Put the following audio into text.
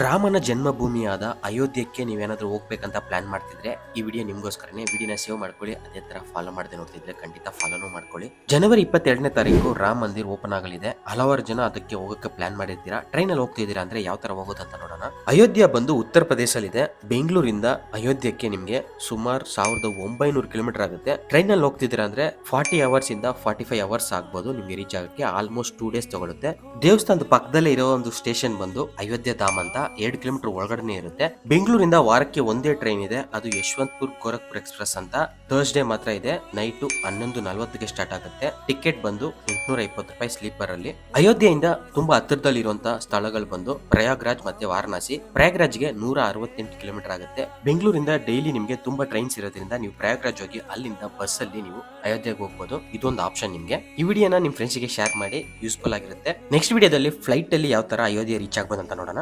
ರಾಮನ ಜನ್ಮಭೂಮಿಯಾದ ಅಯೋಧ್ಯಕ್ಕೆ ನೀವೇನಾದ್ರೂ ಹೋಗ್ಬೇಕಂತ ಪ್ಲಾನ್ ಮಾಡ್ತಿದ್ರೆ ಈ ವಿಡಿಯೋ ನಿಮ್ಗೋಸ್ಕರನೇ. ವಿಡಿಯೋನ ಸೇವ್ ಮಾಡ್ಕೊಳ್ಳಿ, ಅದೇ ತರ ಫಾಲೋ ಮಾಡದೆ ನೋಡ್ತಿದ್ರೆ ಖಂಡಿತ ಫಾಲೋನು ಮಾಡ್ಕೊಳ್ಳಿ. ಜನವರಿ 22ನೇ ತಾರೀಕು ರಾಮ್ ಮಂದಿರ್ ಓಪನ್ ಆಗಲಿದೆ. ಹಲವಾರು ಜನ ಅದಕ್ಕೆ ಹೋಗಕ್ಕೆ ಪ್ಲಾನ್ ಮಾಡಿರ್ತೀರಾ. ಟ್ರೈನ್ ಅಲ್ಲಿ ಹೋಗ್ತಿದ್ದೀರಾ ಅಂದ್ರೆ ಯಾವ ತರ ಹೋಗೋದಂತ ನೋಡೋಣ. ಅಯೋಧ್ಯ ಬಂದು ಉತ್ತರ ಪ್ರದೇಶದಲ್ಲಿದೆ. ಬೆಂಗಳೂರಿಂದ ಅಯೋಧ್ಯಕ್ಕೆ ನಿಮ್ಗೆ ಸುಮಾರು 1900 ಕಿಲೋಮೀಟರ್ ಆಗುತ್ತೆ. ಟ್ರೈನ್ ಅಲ್ಲಿ ಹೋಗ್ತಿದ್ದೀರಾ ಅಂದ್ರೆ 40 ಅವರ್ಸ್ ಇಂದ 45 ಅವರ್ಸ್ ಆಗ್ಬೋದು ನಿಮ್ಗೆ ರೀಚ್ ಆಗಕ್ಕೆ. ಆಲ್ಮೋಸ್ಟ್ 2 ಡೇಸ್ ತಗೊಳುತ್ತೆ. ದೇವಸ್ಥಾನದ ಪಕ್ಕದಲ್ಲೇ ಇರೋ ಒಂದು ಸ್ಟೇಷನ್ ಬಂದು ಅಯೋಧ್ಯ ಧಾಮ್ ಅಂತ 2 ಕಿಲೋಮೀಟರ್ ಒಳಗಡೆ ಇರುತ್ತೆ. ಬೆಂಗಳೂರಿಂದ ವಾರಕ್ಕೆ ಒಂದೇ ಟ್ರೈನ್ ಇದೆ, ಅದು ಯಶವಂತಪುರ್ ಗೋರಖ್ಪುರ್ ಎಕ್ಸ್ಪ್ರೆಸ್ ಅಂತ. ಥರ್ಸ್ಡೇ ಮಾತ್ರ ಇದೆ. ನೈಟ್ 11:40ಗೆ ಸ್ಟಾರ್ಟ್ ಆಗುತ್ತೆ. ಟಿಕೆಟ್ ಬಂದು 820 ರೂಪಾಯಿ ಸ್ಲೀಪರ್ ಅಲ್ಲಿ. ಅಯೋಧ್ಯೆಯಿಂದ ತುಂಬಾ ಹತ್ತಿರದಲ್ಲಿರುವಂತಹ ಸ್ಥಳಗಳು ಬಂದು ಪ್ರಯಾಗ್ರಾಜ್ ಮತ್ತೆ ವಾರಣಾಸಿ. ಪ್ರಯಾಗ್ರಾಜ್ಗೆ 168 ಕಿಲೋಮೀಟರ್ ಆಗುತ್ತೆ. ಬೆಂಗಳೂರಿಂದ ಡೈಲಿ ನಿಮ್ಗೆ ತುಂಬಾ ಟ್ರೈನ್ಸ್ ಇರೋದ್ರಿಂದ ನೀವು ಪ್ರಯಾಗ್ರಾಜ್ ಹೋಗಿ ಅಲ್ಲಿಂದ ಬಸ್ ಅಲ್ಲಿ ನೀವು ಅಯೋಧ್ಯೆಗೆ ಹೋಗ್ಬೋದು. ಇದೊಂದು ಆಪ್ಷನ್ ನಿಮ್ಗೆ. ಈ ವಿಡಿಯೋನ ನಿಮ್ ಫ್ರೆಂಡ್ಸ್ ಗೆ ಶೇರ್ ಮಾಡಿ, ಯೂಸ್ಫುಲ್ ಆಗಿರುತ್ತೆ. ನೆಕ್ಸ್ಟ್ ವಿಡಿಯೋದಲ್ಲಿ ಫ್ಲೈಟ್ ಅಲ್ಲಿ ಯಾವ ತರ ಅಯೋಧ್ಯೆ ರೀಚ್ ಆಗ್ಬೋದು ಅಂತ ನೋಡೋಣ.